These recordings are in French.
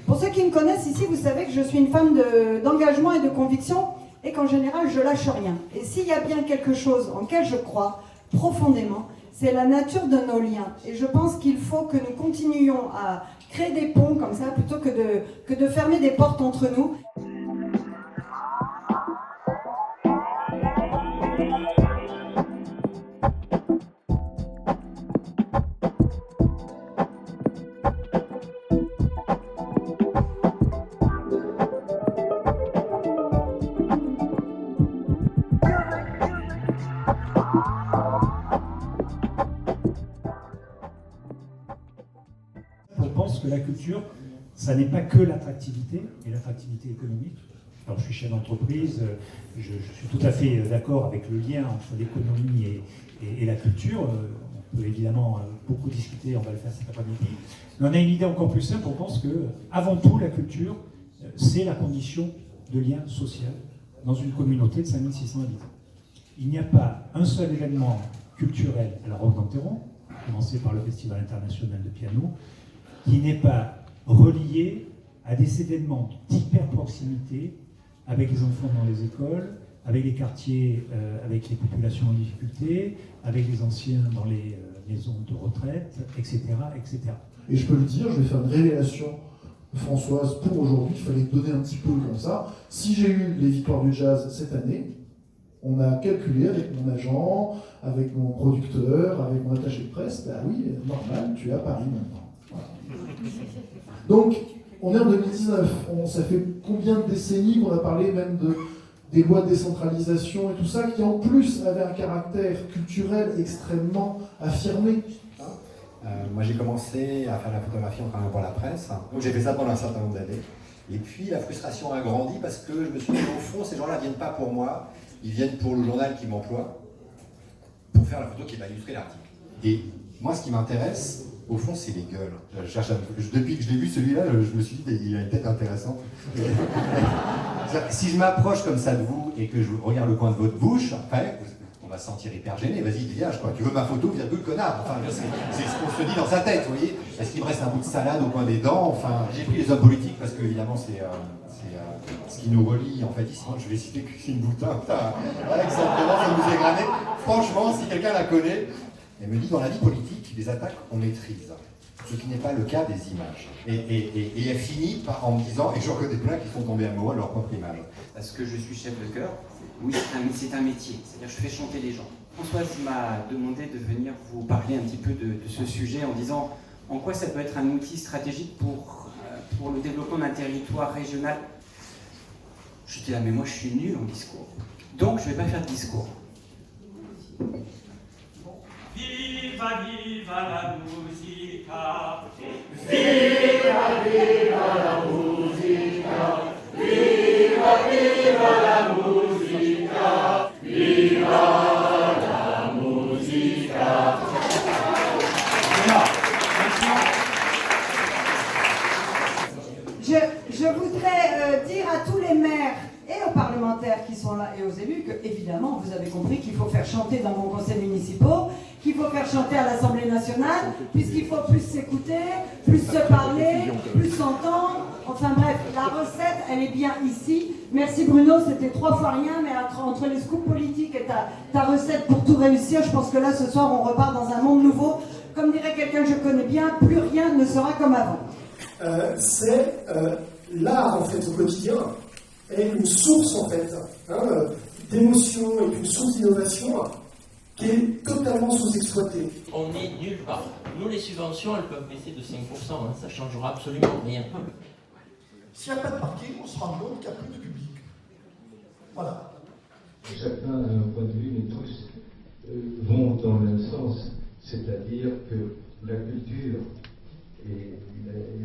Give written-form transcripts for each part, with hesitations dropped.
Pour ceux qui me connaissent ici, vous savez que je suis une femme d'engagement et de conviction et qu'en général, je lâche rien. Et s'il y a bien quelque chose en lequel je crois profondément, c'est la nature de nos liens. Et je pense qu'il faut que nous continuions à créer des ponts comme ça plutôt que de fermer des portes entre nous. Je pense que la culture, ça n'est pas que l'attractivité et l'attractivité économique. Alors, je suis chef d'entreprise, je suis tout à fait d'accord avec le lien entre l'économie et la culture. On peut évidemment beaucoup discuter, on va le faire cet après-midi. Mais on a une idée encore plus simple, on pense que, avant tout, la culture, c'est la condition de lien social dans une communauté de 5600 habitants. Il n'y a pas un seul événement culturel à la Roque d'Enterron, commencé par le Festival international de piano, qui n'est pas relié à des événements d'hyper-proximité avec les enfants dans les écoles, avec les quartiers, avec les populations en difficulté, avec les anciens dans les maisons de retraite, etc., etc. Et je peux le dire, je vais faire une révélation, Françoise, pour aujourd'hui, il fallait donner un petit peu comme ça. Si j'ai eu les victoires du jazz cette année, on a calculé avec mon agent, avec mon producteur, avec mon attaché de presse, bah oui, normal, tu es à Paris maintenant. Voilà. Donc, on est en 2019, ça fait combien de décennies qu'on a parlé même des lois de décentralisation et tout ça, qui en plus avaient un caractère culturel extrêmement affirmé. Moi j'ai commencé à faire la photographie en travaillant pour la presse, donc j'ai fait ça pendant un certain nombre d'années. Et puis la frustration a grandi parce que je me suis dit au fond ces gens-là ne viennent pas pour moi, ils viennent pour le journal qui m'emploie, pour faire la photo qui va illustrer l'article. Et moi ce qui m'intéresse, au fond c'est les gueules. Depuis que je l'ai vu celui-là, je me suis dit il a une tête intéressante. Si je m'approche comme ça de vous et que je regarde le coin de votre bouche, après, on va se sentir hyper gêné, vas-y dégage quoi, tu veux ma photo, virgule connard, enfin c'est ce qu'on se dit dans sa tête, vous voyez. Est-ce qu'il me reste un bout de salade au coin des dents, enfin j'ai pris les hommes politiques parce que évidemment c'est ce qui nous relie en fait ici. Je vais citer Christine Boutin, voilà exactement, ça nous est grané. Franchement, si quelqu'un la connaît, elle me dit dans la vie politique, les attaques on maîtrise, ce qui n'est pas le cas des images. Et elle finit en me disant, et je reconnais plein qui sont tombés amoureux de leur propre image. Parce que je suis chef de chœur. Oui, c'est un métier, c'est-à-dire je fais chanter les gens. Françoise m'a demandé de venir vous parler un petit peu de ce sujet en disant en quoi ça peut être un outil stratégique pour le développement d'un territoire régional. Je dis là, mais moi je suis nul en discours, donc je ne vais pas faire de discours. Viva, viva la musica! Viva, viva la musica! Viva, viva la musica! Viva la musica! Je voudrais dire à tous les maires et aux parlementaires qui sont là et aux élus que, évidemment, vous avez compris qu'il faut faire chanter dans vos conseils municipaux, qu'il faut faire chanter à l'Assemblée nationale, puisqu'il faut plus s'écouter, plus se parler, plus s'entendre. Enfin bref, la recette, elle est bien ici. Merci Bruno, c'était 3 fois rien, mais entre les scoops politiques et ta recette pour tout réussir, je pense que là, ce soir, on repart dans un monde nouveau. Comme dirait quelqu'un que je connais bien, plus rien ne sera comme avant. C'est l'art, en fait, au quotidien, est une source, en fait, d'émotion et une source d'innovation qui est totalement sous-exploitée. On est nulle part. Nous, les subventions, elles peuvent baisser de 5%, ça ne changera absolument rien. S'il n'y a pas de parking, on se rend compte qu'il n'y a plus de public. Voilà. Chacun a un point de vue, mais tous vont dans le même sens, c'est-à-dire que la culture et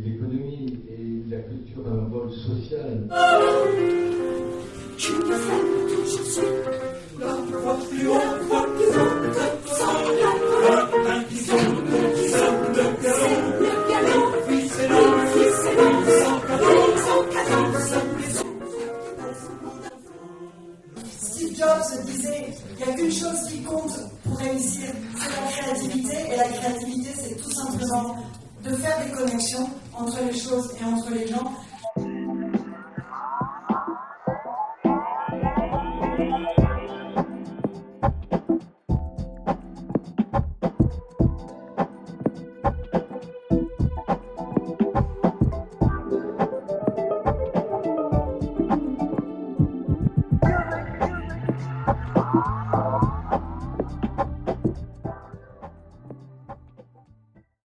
l'économie et la culture a un rôle social. Steve Jobs disait, il n'y a qu'une chose qui compte pour réussir, c'est la créativité, et la créativité, c'est tout simplement de faire des connexions entre les choses et entre les gens.